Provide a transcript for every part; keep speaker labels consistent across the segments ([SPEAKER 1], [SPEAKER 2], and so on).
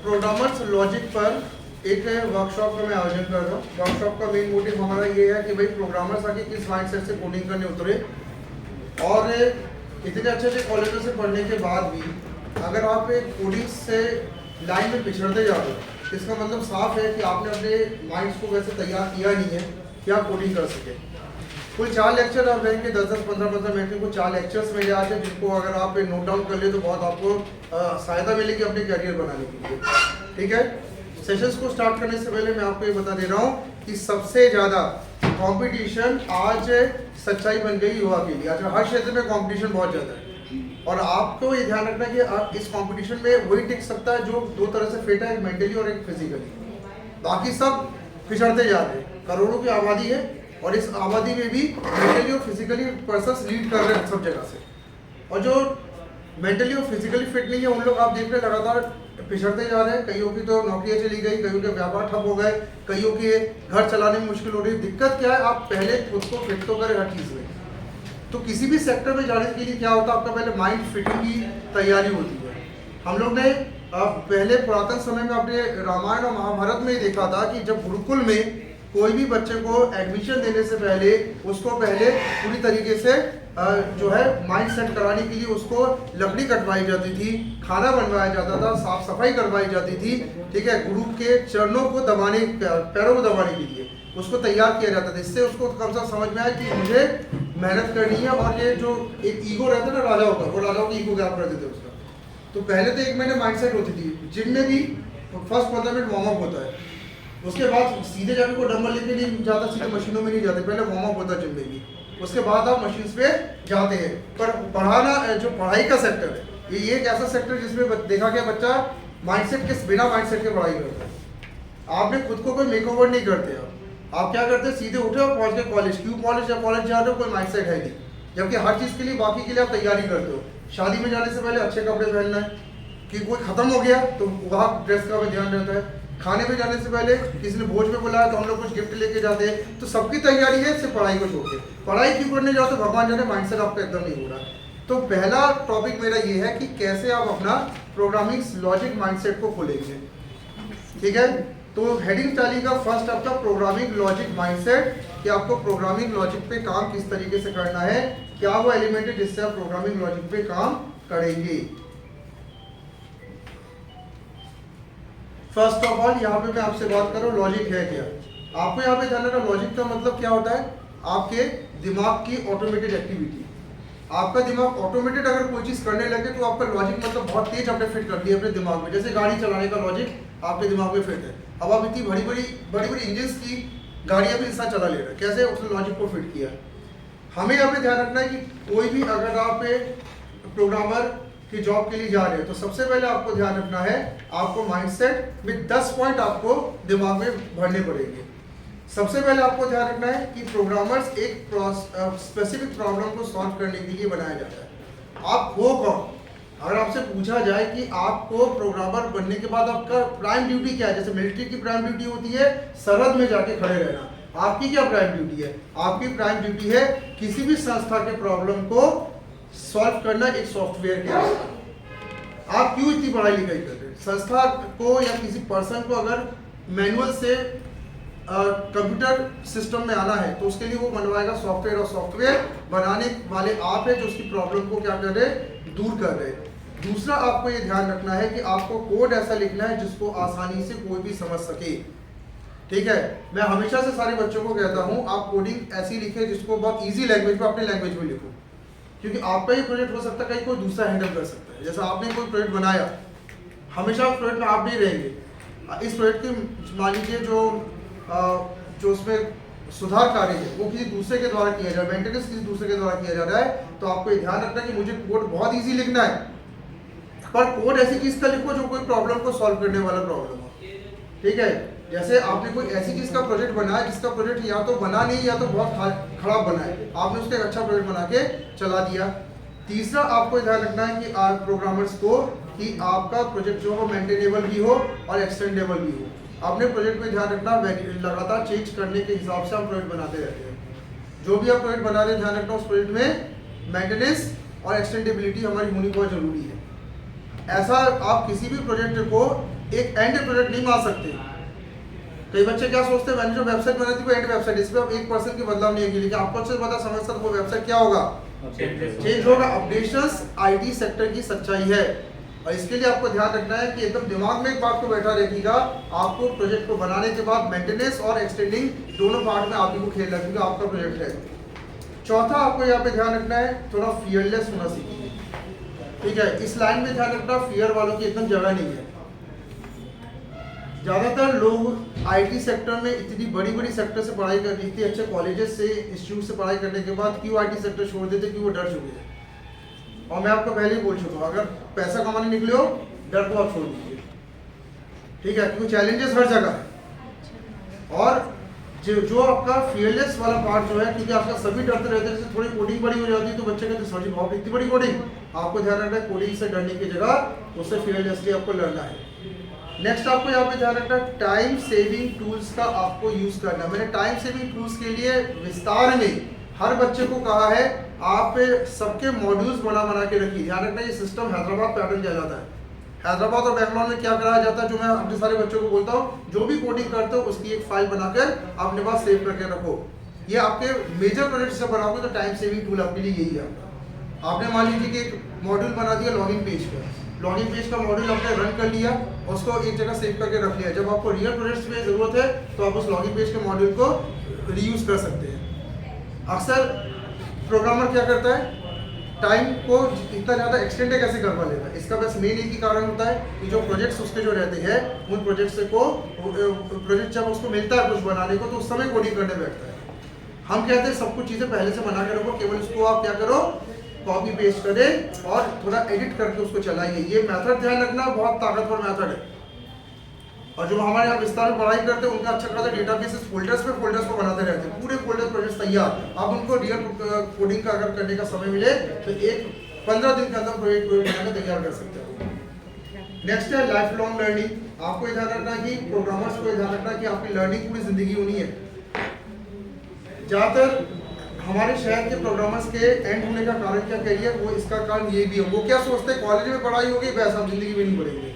[SPEAKER 1] Programmers logic पर एक workshop का मैं आयोजन कर रहा हूँ। वर्कशॉप का मेन मोटिव हमारा ये है कि भाई प्रोग्रामर्स आगे किस माइंडसेट से कोडिंग करने उतरे, और इतने अच्छे अच्छे कॉलेजों से पढ़ने के बाद भी अगर आप एक कोडिंग से लाइन में पिछड़ते जाते हो, इसका मतलब साफ है कि आपने अपने माइंड्स को वैसे तैयार किया नहीं है कि आप कोडिंग कर सके। कुल 4 लेक्चर आप रहेंगे, 10-10, 15-15 मिनट के कुछ 4 लेक्चर्स मिले आज हैं, जिनको अगर आप नोट डाउन कर ले तो बहुत आपको सहायता मिलेगी अपने करियर बनाने के लिए। ठीक है, सेशंस को स्टार्ट करने से पहले मैं आपको ये बता दे रहा हूँ कि सबसे ज़्यादा कंपटीशन आज सच्चाई बन गई युवा के लिए। आज हर क्षेत्र में कंपटीशन बहुत ज़्यादा है, और आपको ये ध्यान रखना कि आप इस कंपटीशन में वही टिक सकता है जो 2 तरह से फिट है, एक मेंटली और एक फिजिकली। बाकी सब पिछड़ते जा रहे हैं। करोड़ों की आबादी है और इस आबादी में भी मेंटली और फिजिकली पर्सन्स लीड कर रहे हैं सब जगह से, और जो मेंटली और फिजिकली फिट नहीं है उन लोग आप देख रहे लगातार पिछड़ते जा रहे हैं। कईयों की तो नौकरियां चली गई, कईयों के व्यापार ठप हो गए, कईयों के घर चलाने में मुश्किल हो रही है। दिक्कत क्या है, आप पहले खुद को फिट तो करें हर चीज़ में। तो किसी भी सेक्टर में जाने के लिए क्या होता है, आपका पहले माइंड फिटिंग की तैयारी होती है। हम लोग ने पहले पुरातन समय में अपने रामायण और महाभारत में ही देखा था कि जब गुरुकुल में कोई भी बच्चे को एडमिशन देने से पहले उसको पहले पूरी तरीके से जो है माइंड सेट कराने के लिए उसको लकड़ी कटवाई जाती थी, खाना बनवाया जाता था, साफ सफाई करवाई जाती थी। ठीक है, गुरु के चरणों को दबाने, पैरों को दबाने के लिए उसको तैयार किया जाता था। इससे उसको कम से कम समझ में आया कि मुझे मेहनत करनी है। और ये जो एक ईगो रहता है ना राजाओं का, वो राजाओं की ईगो क्या कर देते उसका। तो पहले तो 1 महीने माइंड सेट होती थी। जिम में भी फर्स्ट 15 मिनट वार्म अप होता है, उसके बाद सीधे जाकर कोई डंबल लेके नहीं जाता, सीधे मशीनों में नहीं जाते, पहले वार्म अप होता है जिम में भी, उसके बाद आप मशीन्स पे जाते हैं। पर पढ़ाना, जो पढ़ाई का सेक्टर है, ये एक ऐसा सेक्टर जिसमें देखा गया बच्चा माइंडसेट के बिना माइंडसेट के पढ़ाई करता है। आपने खुद को कोई मेकओवर नहीं करते, आप क्या करते हैं, सीधे उठे और पहुंच गए कॉलेज। क्यों कॉलेज या कॉलेज जा रहे हो, कोई माइंडसेट है नहीं। जबकि हर चीज़ के लिए, बाकी के लिए आप तैयारी करते हो। शादी में जाने से पहले अच्छे कपड़े पहनना है, कि कोई खत्म हो गया तो वहाँ ड्रेस का भी ध्यान रहता है। खाने पे जाने से पहले किसी ने भोज में बुलाया तो हम लोग कुछ गिफ्ट लेके जाते हैं। तो सबकी तैयारी है, सिर्फ पढ़ाई को छोड़ के। पढ़ाई क्यों करने जाओ तो भगवान जाने माइंडसेट आपका एकदम नहीं हो रहा। तो पहला टॉपिक मेरा ये है कि कैसे आप अपना प्रोग्रामिंग लॉजिक माइंडसेट को खोलेंगे। ठीक है, तो हेडिंग चाली का फर्स्ट आपका प्रोग्रामिंग लॉजिक माइंडसेट, कि आपको प्रोग्रामिंग लॉजिक पे काम किस तरीके से करना है, क्या वो एलिमेंट है जिससे आप प्रोग्रामिंग लॉजिक पे काम करेंगे। फर्स्ट ऑफ ऑल यहाँ पे मैं आपसे बात कर रहा हूँ लॉजिक है क्या। आपको यहाँ पे ध्यान रखना, लॉजिक का मतलब क्या होता है, आपके दिमाग की ऑटोमेटेड एक्टिविटी। आपका दिमाग ऑटोमेटेड अगर कोई चीज़ करने लगे तो आपका लॉजिक मतलब बहुत तेज आपने फिट कर दिया अपने दिमाग में। जैसे गाड़ी चलाने का लॉजिक आपके दिमाग में फिट है। अब आप इतनी बड़ी बड़ी इंजन की गाड़ियाँ भी इंसान चला ले रहा है, कैसे उसने लॉजिक को फिट किया। हमें यहाँ पे ध्यान रखना है कि कोई भी अगर आप प्रोग्रामर की जॉब के लिए जा रहे हो तो सबसे पहले आपको ध्यान रखना है, आपको माइंडसेट में 10 पॉइंट आपको दिमाग में भरने पड़ेंगे। सबसे पहले आपको ध्यान रखना है कि प्रोग्रामर्स एक स्पेसिफिक प्रॉब्लम को सॉल्व करने के लिए बनाया जाता है। आप हो कौन, अगर आपसे पूछा जाए कि आपको प्रोग्रामर बनने के बाद आपका प्राइम ड्यूटी क्या है, जैसे मिलिट्री की प्राइम ड्यूटी होती है सरहद में जाके खड़े रहना, आपकी क्या प्राइम ड्यूटी है? आपकी प्राइम ड्यूटी है किसी भी संस्था के प्रॉब्लम को सॉल्व करना एक सॉफ्टवेयर के अंदर। आप क्यों इतनी पढ़ाई लिखाई कर रहे हैं? संस्था को या किसी पर्सन को अगर मैनुअल से कंप्यूटर सिस्टम में आना है तो उसके लिए वो बनवाएगा सॉफ्टवेयर, और सॉफ्टवेयर बनाने वाले आप हैं जो उसकी प्रॉब्लम को क्या कर रहे हैं, दूर कर रहे हैं। दूसरा आपको ये ध्यान रखना है कि आपको कोड ऐसा लिखना है जिसको आसानी से कोई भी समझ सके। ठीक है, मैं हमेशा से सारे बच्चों को कहता हूँ आप कोडिंग ऐसी लिखे जिसको बहुत ईजी लैंग्वेज में, अपने लैंग्वेज में लिखो, क्योंकि आपका ही प्रोजेक्ट हो सकता है कहीं कोई दूसरा हैंडल कर सकता है। जैसा आपने कोई प्रोजेक्ट बनाया, हमेशा प्रोजेक्ट में आप नहीं रहेंगे। इस प्रोजेक्ट की मान लीजिए जो उसमें सुधार कार्य है वो किसी दूसरे के द्वारा किया जा रहा है, मेंटेनेंस किसी दूसरे के द्वारा किया जा रहा है, तो आपको ये ध्यान रखना है कि मुझे कोड बहुत ईजी लिखना है, पर कोड ऐसी चीज़ का लिखो जो कोई प्रॉब्लम को सॉल्व करने वाला प्रॉब्लम हो। ठीक है, जैसे आपने कोई ऐसी चीज़ का प्रोजेक्ट बनाया जिसका प्रोजेक्ट या तो बना नहीं या तो बहुत खराब बना है, आपने उसका एक अच्छा प्रोजेक्ट बना के चला दिया। तीसरा आपको ध्यान रखना है कि प्रोग्रामर्स को कि आपका प्रोजेक्ट जो हो मेंटेनेबल भी हो और एक्सटेंडेबल भी हो। अपने प्रोजेक्ट में ध्यान रखना, लगातार चेंज करने के हिसाब से हम प्रोजेक्ट बनाते रहते हैं। जो भी आप प्रोजेक्ट बना रहे हैं ध्यान रखना उस प्रोजेक्ट में मेंटेनेंस और एक्सटेंडेबिलिटी हमारी होनी बहुत ज़रूरी है। ऐसा आप किसी भी प्रोजेक्ट को एक एंड प्रोडक्ट नहीं मान सकते। कई बच्चे क्या सोचते हैं, मैंने जो वेबसाइट बनाई थी वो एंड वेबसाइट, इस पर आप 1% की बदलाव नहीं है, लेकिन आपको अच्छे से पता समझ सकते वो वेबसाइट क्या होगा, चेंज होगा। अपडेशंस आईटी सेक्टर की सच्चाई है, और इसके लिए आपको ध्यान रखना है कि एकदम दिमाग में एक बात को बैठा रखिएगा, आपको प्रोजेक्ट को बनाने के बाद मेंटेनेंस और एक्सटेंडिंग दोनों पार्ट में आप ही को खेलना है, क्योंकि आपका प्रोजेक्ट है। चौथा आपको यहाँ पे ध्यान रखना है, थोड़ा फियरलेस होना सीखिए, ठीक है। इस लाइन में ध्यान रखना, फियर वालों की एकदम जगह नहीं है। ज़्यादातर लोग आईटी सेक्टर में इतनी बड़ी बड़ी सेक्टर से पढ़ाई कर रही थी, अच्छे कॉलेजेस से इंस्टीट्यूट से पढ़ाई करने के बाद क्यों आईटी सेक्टर छोड़ देते, क्यों वो डर चुके हैं। और मैं आपको पहले ही बोल चुका हूँ, अगर पैसा कमाने निकले हो, डर को आप छोड़ दीजिए, ठीक है, क्योंकि चैलेंजेस हर जगह है। और जो आपका फियरलेस वाला पार्ट जो है, क्योंकि आपका सभी डरते रहते हैं, जैसे थोड़ी कोडिंग बड़ी हो जाती है तो बच्चे कहते हैं सर जी बहुत इतनी बड़ी कोडिंग, आपको ध्यान रखना है कोडिंग से डरने की जगह उससे फियरलेसली आपको लड़ना है। नेक्स्ट आपको यहाँ पे ध्यान रखना है, टाइम सेविंग टूल्स का आपको यूज करना है। मैंने टाइम सेविंग टूल्स के लिए विस्तार में हर बच्चे को कहा है, आप सबके मॉड्यूल्स बना के रखिए। ध्यान रखना ये सिस्टम हैदराबाद पैटर्न कहलाता है। हैदराबाद और बेंगलोर में क्या कराया जाता है, जो मैं अपने सारे बच्चों को बोलता हूँ, जो भी कोडिंग करते हो उसकी एक फाइल बनाकर अपने पास सेव करके रखो। ये आपके मेजर प्रोजेक्ट से बनाओगे तो टाइम सेविंग टूल आपके लिए यही है। आपने मान लीजिए कि एक मॉड्यूल बना दिया लॉगिन पेज का, लॉगिन पेज का मॉड्यूल आपने रन कर लिया, उसको एक जगह सेव करके रख लिया। जब आपको रियल प्रोजेक्ट्स में जरूरत है तो आप उस लॉगिन पेज के मॉड्यूल को रीयूज कर सकते हैं। अक्सर प्रोग्रामर क्या करता है, टाइम को इतना ज़्यादा एक्सटेंड कैसे करवा लेता है। इसका बस मेन एक ही कारण होता है कि जो प्रोजेक्ट्स उसके जो रहते हैं, उन प्रोजेक्ट्स को प्रोजेक्ट जब उसको मिलता है कुछ बनाने को तो उस समय कोडिंग करने बैठता है। हम कहते हैं सब कुछ चीज़ें पहले से बना के रखो, केवल उसको आप क्या करो, कॉपी पेस्ट करें और थोड़ा एडिट करके उसको चलाइए। ये मेथड ध्यान रखना बहुत ताकतवर मेथड है। और जो हमारे यहाँ विस्तार में पढ़ाई करते हैं उनका अच्छा खासा डेटाबेसेस फोल्डर्स को बनाते रहते हैं, पूरे फोल्डर प्रोजेक्ट तैयार। आप उनको रियल कोडिंग का अगर करने का समय मिले तो 15 दिन के अंदर प्रोजेक्ट बनाकर तैयार कर सकते हैं। नेक्स्ट है लाइफ लॉन्ग लर्निंग। आपको ध्यान रखना है कि प्रोग्रामर्स को ध्यान रखना है कि आपकी लर्निंग पूरी जिंदगी होनी है। ज़्यादातर हमारे शहर के प्रोग्रामर्स के एंड होने का कारण क्या कहिए, वो इसका कारण ये भी है, वो क्या सोचते हैं कॉलेज में पढ़ाई होगी बस आप जिंदगी में नहीं पढ़ेंगे।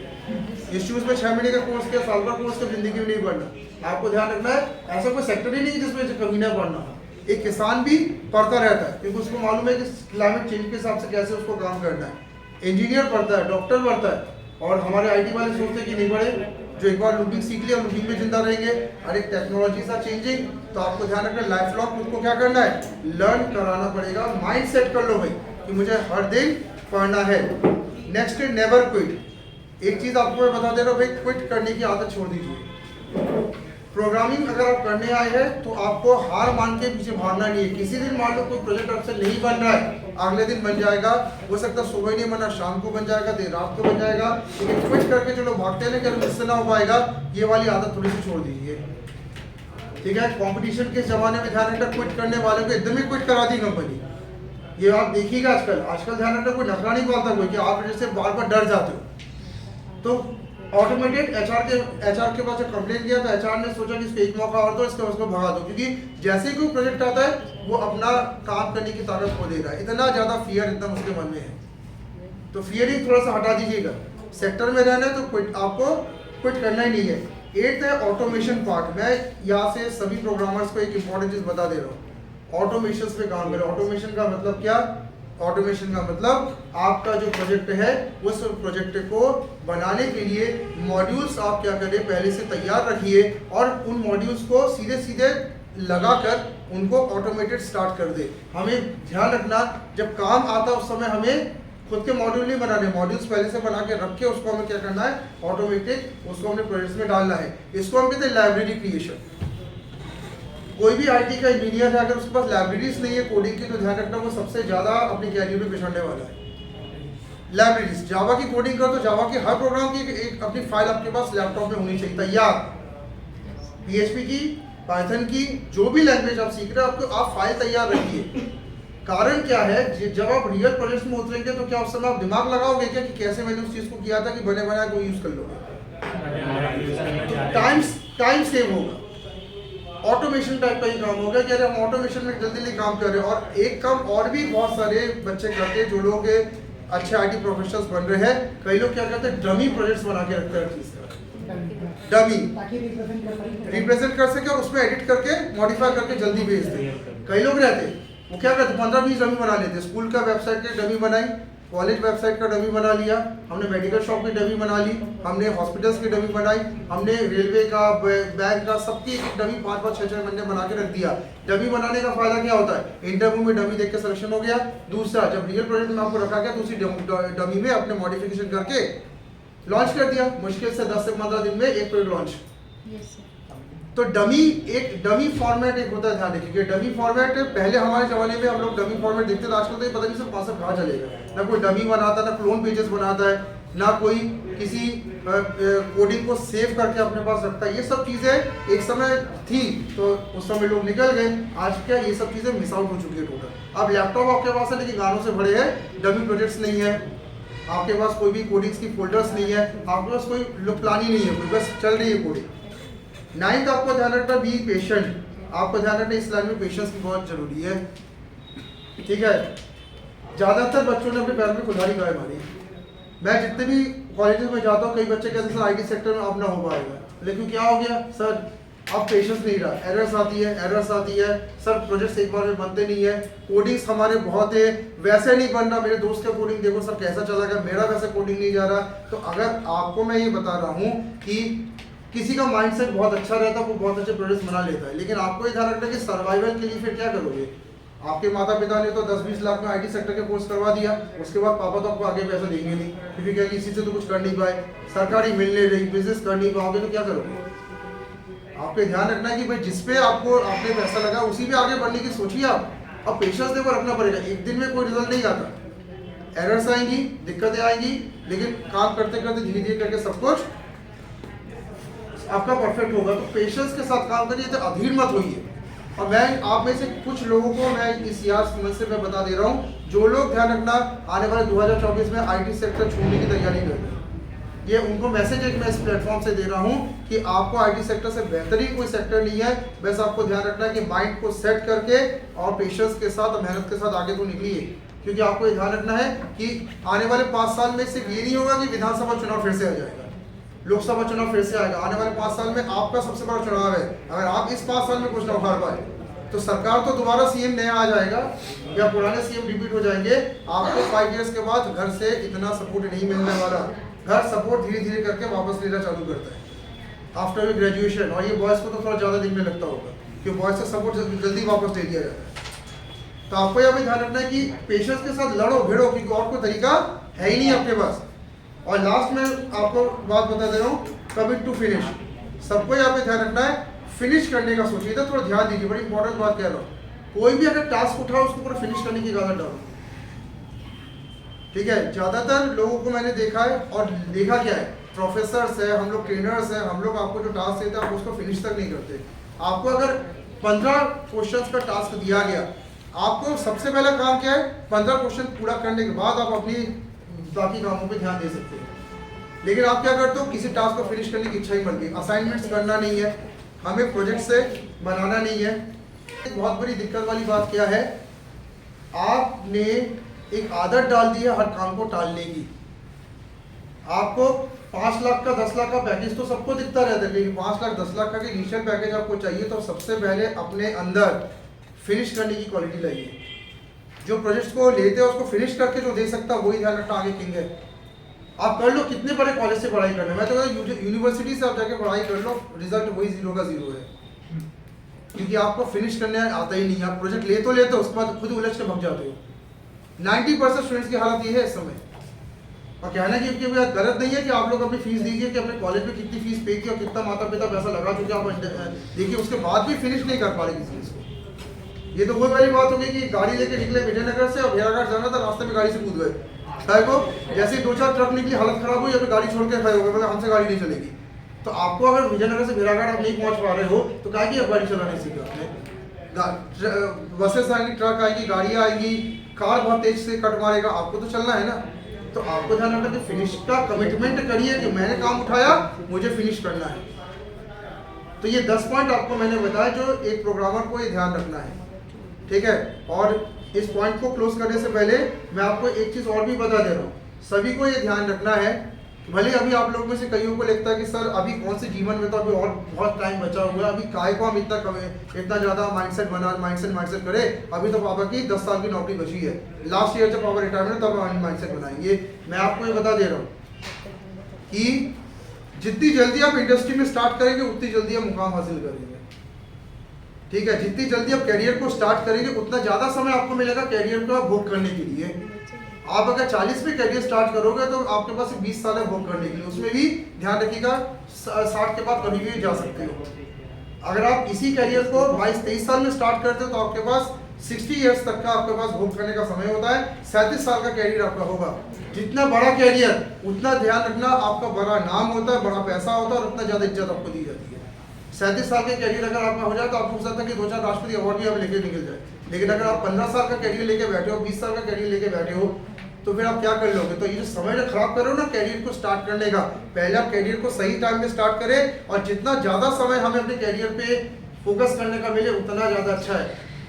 [SPEAKER 1] इंस्टीट्यूट में 6 महीने का कोर्स किया, साल का कोर्स किया, जिंदगी में नहीं पढ़ना। आपको ध्यान रखना है ऐसा कोई सेक्टर ही नहीं जिसमें कभी ना पढ़ना। एक किसान भी पढ़ता रहता है क्योंकि उसको मालूम है कि क्लाइमेट चेंज के हिसाब से कैसे उसको काम करना है। इंजीनियर पढ़ता है, डॉक्टर पढ़ता है, और हमारे आईटी वाले सोचते हैं कि नहीं पढ़े, जो एक बार लूपिंग सीख लिया लूपिंग में जिंदा रहेंगे। हर एक टेक्नोलॉजी सा चेंजिंग, तो आपको ध्यान रखना लाइफ लॉन्ग खुद को क्या करना है, लर्न कराना पड़ेगा। माइंड सेट कर लो भाई कि मुझे हर दिन पढ़ना है। नेक्स्ट है नेवर क्विट। एक चीज आपको मैं बता दे रहा हूँ भाई, क्विट करने की आदत छोड़ दीजिए। प्रोग्रामिंग अगर आप करने आए हैं तो आपको हार मान के पीछे भागना नहीं है। किसी दिन मान लो कोई प्रोजेक्ट आपसे नहीं बन रहा है, अगले दिन बन जाएगा, हो सकता है सुबह नहीं बना, शाम को बन जाएगा, देर रात को बन जाएगा, लेकिन क्विट करके जो लोग भागते हैं ना कि मुझसे ना हो पाएगा, ये वाली आदत थोड़ी सी छोड़ दीजिए, ठीक है। कंपटीशन के जमाने में ध्यान रखना, क्विट करने वाले को एकदम ही क्विट करा दी कंपनी। ये आप देखिएगा आजकल ध्यान रखना, कोई नखरा नहीं पाता कोई कि आप जैसे बार बार डर जाते हो। तो ऑटोमेटेड एचआर के पास जब कंप्लेन किया तो एचआर ने सोचा कि इसको एक मौका और दो, उसको भगा दो, क्योंकि जैसे ही कोई प्रोजेक्ट आता है वो अपना काम करने की ताकत खो दे रहा है। इतना ज़्यादा फियर एकदम उसके मन में है, तो फियर ही थोड़ा सा हटा दीजिएगा। सेक्टर में रहना है तो क्विट आपको क्विट करना ही नहीं है। 8th है ऑटोमेशन पार्ट। मैं यहाँ से सभी प्रोग्रामर्स को एक इंपॉर्टेंट चीज़ बता दे रहा हूँ, ऑटोमेशन पे काम करें। ऑटोमेशन का मतलब क्या, ऑटोमेशन का मतलब आपका जो प्रोजेक्ट है उस प्रोजेक्ट को बनाने के लिए मॉड्यूल्स आप क्या करें, पहले से तैयार रखिए और उन मॉड्यूल्स को सीधे सीधे लगाकर उनको ऑटोमेटेड स्टार्ट कर दे। हमें ध्यान रखना जब काम आता उस समय हमें खुद के मॉड्यूल नहीं बनाने, मॉड्यूल्स पहले से बना के रख के उसको हमें क्या करना है, ऑटोमेटेड उसको हमने प्रोजेक्ट्स में डालना है। इसको हम कहते हैं लाइब्रेरी क्रिएशन। कोई भी आईटी का इंजीनियर है अगर उसके पास लाइब्रेरीज नहीं है कोडिंग की, तो ध्यान रखना वो सबसे ज़्यादा अपने कैरियर में पिछड़ने वाला है। लाइब्रेरीज, जावा की कोडिंग करो तो जावा के हर प्रोग्राम की एक अपनी फाइल आपके पास लैपटॉप में होनी चाहिए तैयार। PHP की, पाइथन की, जो भी लैंग्वेज आप सीख रहे हो आपको आप फाइल तैयार रखिए। कारण क्या है, जब आप रियल प्रोजेक्ट में उतरेंगे तो क्या उस समय आप दिमाग लगाओगे क्या कि कैसे मैंने उस चीज़ को किया था, कि बने बनाए को यूज़ कर लोगे। टाइम सेव होगा। ऑटोमेशन टाइप का ही काम होगा कि अरे हम ऑटोमेशन में जल्दी जल्दी काम कर रहे हैं। और एक काम और भी बहुत सारे बच्चे करते हैं, जो लोग अच्छे आईटी प्रोफेशनल्स बन रहे हैं, कई लोग क्या करते हैं, डमी प्रोजेक्ट्स बना के रखते हैं चीज़ का। डमी
[SPEAKER 2] ताकि
[SPEAKER 1] रिप्रेजेंट कर सके और उसमें एडिट करके मॉडिफाई करके जल्दी भेज दे। कई लोग रहते वो क्या करते 15-20 डमी बना लेते, स्कूल का वेबसाइट की डमी बनाई, कॉलेज वेबसाइट का डमी बना लिया, हमने मेडिकल शॉप की डमी बना ली, हमने हॉस्पिटल्स की डमी बनाई, हमने रेलवे का बैंक का सबकी एक डमी 5-5 6-6 महीने बना के रख दिया। डमी बनाने का फायदा क्या होता है, इंटरव्यू में डमी देख के सिलेक्शन हो गया। दूसरा, जब रियल प्रोजेक्ट में आपको रखा गया तो उसी डमी में अपने मॉडिफिकेशन करके लॉन्च कर दिया, मुश्किल से 10 से 15 दिन में एक प्रोजेक्ट लॉन्च। तो डमी एक डमी फॉर्मेट एक होता है, ध्यान रखिए। डमी फॉर्मेट पहले हमारे जमाने में हम लोग डमी फॉर्मेट देखते थे, आजकल तो ये पता नहीं सब कॉन्सेप्ट कहाँ चलेगा। ना कोई डमी बनाता, ना क्लोन पेजेस बनाता है, ना कोई किसी कोडिंग को सेव करके अपने पास रखता है। ये सब चीज़ें एक समय थी तो उस समय लोग निकल गए, आज क्या ये सब चीज़ें मिस आउट हो चुकी है टोटल। अब लैपटॉप आपके पास है लेकिन गानों से भरे हैं, डमी प्रोजेक्ट्स नहीं है आपके पास, कोई भी कोडिंग्स की फोल्डर्स नहीं है आपके पास, कोई प्लान ही नहीं है, कोई बस चल रही है कोडिंग। 9th आपको ध्यान रखना, बी पेशेंट। आपको ध्यान रखना इस लाइन में पेशेंस की बहुत जरूरी है, ठीक है। ज़्यादातर बच्चों ने अपने पैर में खुदारी गाय मारी। मैं जितने भी कॉलेजेस में जाता हूँ, कई बच्चे कहते हैं सर IT सेक्टर में अब ना हो पाएगा, लेकिन क्या हो गया सर, अब पेशेंस नहीं रहा, एरर्स आती है सर, प्रोजेक्ट्स एक बार में बनते नहीं है, कोडिंग्स हमारे बहुत है, वैसे नहीं बन रहा, मेरे दोस्त का कोडिंग देखो सर कैसा चला गया, मेरा वैसे कोडिंग नहीं जा रहा। तो अगर आपको मैं ये बता रहा हूँ कि किसी का माइंडसेट बहुत अच्छा रहता है, वो बहुत अच्छे प्रोजेक्ट्स बना लेता है, लेकिन आपको ये ध्यान रखना कि सर्वाइवल के लिए फिर क्या करोगे। आपके माता पिता ने तो 10-20 लाख में IT सेक्टर के कोर्स करवा दिया, उसके बाद पापा तो आपको आगे पैसा देंगे नहीं, क्योंकि क्या इसी से तो कुछ कर नहीं पाए, सरकारी मिल नहीं रही, बिजनेस कर नहीं पाओगे तो क्या करोगे। आपको ध्यान रखना है कि भाई जिस पे आपको आपने पैसा लगा उसी पे आगे बढ़ने की सोचिए आप। अब पेशेंस देखो रखना पड़ेगा, एक दिन में कोई रिजल्ट नहीं आता, एरर्स आएंगी, दिक्कतें आएंगी, लेकिन काम करते करते धीरे धीरे करके सब कुछ आपका परफेक्ट होगा। तो पेशेंस के साथ काम करिए, तो अधीर मत होइए। और मैं आप में से कुछ लोगों को मैं इस याद समझ से मैं बता दे रहा हूँ, जो लोग ध्यान रखना आने वाले 2024 में IT सेक्टर छोड़ने की तैयारी कर रहे हैं, ये उनको मैसेज एक मैं इस प्लेटफॉर्म से दे रहा हूँ कि आपको IT सेक्टर से बेहतरीन कोई सेक्टर नहीं है। बस आपको ध्यान रखना है कि माइंड को सेट करके और पेशेंस के साथ और मेहनत के साथ आगे तो निकलिए, क्योंकि आपको ये ध्यान रखना है कि आने वाले 5 साल में सिर्फ ये नहीं होगा कि विधानसभा चुनाव फिर से आ जाएगा, लोकसभा चुनाव फिर से आएगा। आने वाले 5 साल में आपका सबसे बड़ा चुनाव है। अगर आप इस 5 साल में कुछ ना उखाड़ पाए तो सरकार तो दोबारा CM नया आ जाएगा या पुराने CM रिपीट हो जाएंगे। आपको 5 इयर्स के बाद घर से इतना सपोर्ट नहीं मिलने वाला। घर सपोर्ट धीरे धीरे करके वापस लेना चालू करता है आफ्टर ग्रेजुएशन, और ये बॉयज़ को तो थोड़ा ज़्यादा दिन में लगता होगा क्योंकि बॉयज़ से सपोर्ट जल्दी वापस ले लिया जाता है। तो आपको यह भी ध्यान रखना है कि पेशेंस के साथ लड़ो भिड़ो, क्योंकि और कोई तरीका है ही नहीं आपके पास। और लास्ट में आपको बात बता दे रहा हूँ, कमिट टू फिनिश। सबको यहाँ पे ध्यान रखना है, फिनिश करने का सोचिए, तो थोड़ा ध्यान दीजिए, बड़ी इंपॉर्टेंट बात कह रहा हूँ। कोई भी अगर टास्क उठाओ उसको पूरा फिनिश करने की आदत डालो, ठीक है। ज़्यादातर लोगों को मैंने देखा है, और देखा क्या है, प्रोफेसर्स है, हम लोग ट्रेनर्स हैं, हम लोग आपको जो टास्क देते हैं आप उसको फिनिश तक नहीं करते। आपको अगर 15 क्वेश्चंस का टास्क दिया गया, आपको सबसे पहला काम क्या है, 15 क्वेश्चन पूरा करने के बाद आप अपनी बाकी कामों पे ध्यान दे सकते हैं। लेकिन आप क्या करते हो, किसी टास्क को फिनिश करने की इच्छा ही मर गई, असाइनमेंट्स करना नहीं है, हमें प्रोजेक्ट से बनाना नहीं है। एक बहुत बड़ी दिक्कत वाली बात क्या है, आपने एक आदत डाल दी है हर काम को टालने की। आपको 5 लाख का 10 लाख का पैकेज तो सबको दिखता रहता है, लेकिन 5 लाख 10 लाख का इनिशियल पैकेज आपको चाहिए तो सबसे पहले अपने अंदर फिनिश करने की क्वालिटी लाइए। जो प्रोजेक्ट्स को लेते हैं उसको फिनिश करके जो दे सकता है वही ध्यान रखना आगे किंग है। आप कर लो, कितने बड़े कॉलेज से पढ़ाई करना, मैं तो कहता हूँ यूनिवर्सिटी से आप जाके पढ़ाई कर लो, रिजल्ट वही 0 का 0 है, क्योंकि आपको फिनिश करने आता ही नहीं है। आप प्रोजेक्ट ले तो लेते हो, उसके बाद खुद उलझ के भग जाते हो। 90% स्टूडेंट्स की हालत ये है इस समय। और कहना कि गलत नहीं है कि आप लोग अपनी फीस दीजिए कि अपने कॉलेज में कितनी फीस पे की और कितना माता पिता पैसा लगा चुके आप देखिए, उसके बाद भी फिनिश नहीं कर पा रहे किसी चीज़ को। ये तो वही वाली बात होगी कि गाड़ी लेके निकले विजयनगर से और भेड़ाघाट जाना था, रास्ते में गाड़ी से कूद गए, शायद को जैसे ही 2-4 ट्रक निकली हालत खराब हुई, अभी गाड़ी छोड़ के खड़े हो गए, मतलब हमसे गाड़ी नहीं चलेगी। तो आपको अगर विजयनगर से भेड़ाघाट आप नहीं पहुंच पा रहे हो तो क्या कि गाड़ी चलाने सीखा आपने। बसेस आएंगी, ट्रक आएगी, गाड़ियाँ आएंगी, कार बहुत तेज से कट मारेगा, आपको तो चलना है ना। तो आपको ध्यान रखना कि फिनिश का कमिटमेंट करिए कि मैंने काम उठाया, मुझे फिनिश करना है। तो ये 10 पॉइंट आपको मैंने बताया जो एक प्रोग्रामर को ये ध्यान रखना है, ठीक है। और इस पॉइंट को क्लोज करने से पहले मैं आपको एक चीज़ और भी बता दे रहा हूँ, सभी को ये ध्यान रखना है भले अभी आप लोगों में से कईयों को लगता है कि सर अभी कौन से जीवन में, तो अभी और बहुत टाइम बचा हुआ है, अभी काय को हम इतना ज़्यादा माइंडसेट करे, अभी तो पापा की 10 साल की नौकरी बची है, लास्ट ईयर जब पापा रिटायरमेंट तब हम माइंडसेट बनाएंगे। मैं आपको ये बता दे रहा हूँ कि जितनी जल्दी आप इंडस्ट्री में स्टार्ट करेंगे उतनी जल्दी आप मुकाम हासिल करेंगे, ठीक है। जितनी जल्दी आप कैरियर को स्टार्ट करेंगे उतना ज़्यादा समय आपको मिलेगा कैरियर को भोग करने के लिए। आप अगर 40 में कैरियर स्टार्ट करोगे तो आपके पास 20 साल है भोग करने के लिए, उसमें भी ध्यान रखिएगा 60 के बाद कभी भी जा सकते हो। अगर आप इसी कैरियर को 22-23 साल में स्टार्ट करते हो तो आपके पास 60 ईयर्स तक का आपके पास भोग करने का समय होता है, 37 साल का कैरियर आपका होगा। जितना बड़ा कैरियर उतना ध्यान रखना आपका बड़ा नाम होता है, बड़ा पैसा होता है और उतना ज़्यादा इज्जत आपको दी जाती है। 37 साल के कैरियर अगर आपका हो जाए तो आपको हो सकता है कि 2-4 राष्ट्रपति अवार्ड भी आप लेके निकल जाए, लेकिन अगर आप 15 साल का कैरियर लेके बैठे हो, 20 साल का कैरियर लेके बैठे हो, तो फिर आप क्या कर लोगे। तो ये जो समय जो खराब करो ना कैरियर को स्टार्ट करने का, पहले आप कैरियर को सही टाइम में स्टार्ट करें और जितना ज़्यादा समय हमें अपने कैरियर पे फोकस करने का मिले उतना ज़्यादा अच्छा है।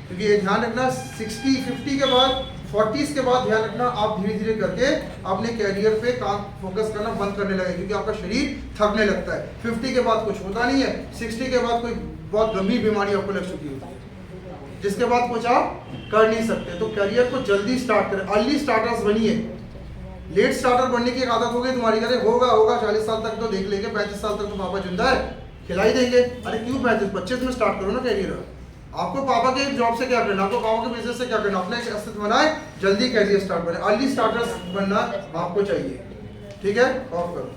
[SPEAKER 1] क्योंकि ये ध्यान रखना 60-50 के बाद 40s के बाद ध्यान रखना आप धीरे धीरे करके अपने कैरियर पे काम फोकस करना बंद करने लगे, क्योंकि आपका शरीर थकने लगता है। 50 के बाद कुछ होता नहीं है, 60 के बाद कोई बहुत गंभीर बीमारी आपको लग चुकी होती है जिसके बाद कुछ आप कर नहीं सकते। तो करियर को जल्दी स्टार्ट करें, अर्ली स्टार्टर्स बनिए। लेट स्टार्टर बनने की एक आदत हो गई तुम्हारी, अरे होगा 40 साल तक तो देख लेंगे, 35 साल तक तो पापा जिंदा है खिला ही देंगे। अरे क्यों 25 में स्टार्ट करो ना कैरियर। आपको पापा के जॉब से क्या करना, आपको पापा के बिजनेस से क्या करना, अपना एक अस्तित्व बनाए, जल्दी कैरियर स्टार्ट बने। अर्ली स्टार्टर्स बनना आपको चाहिए, ठीक है। ऑफ करो।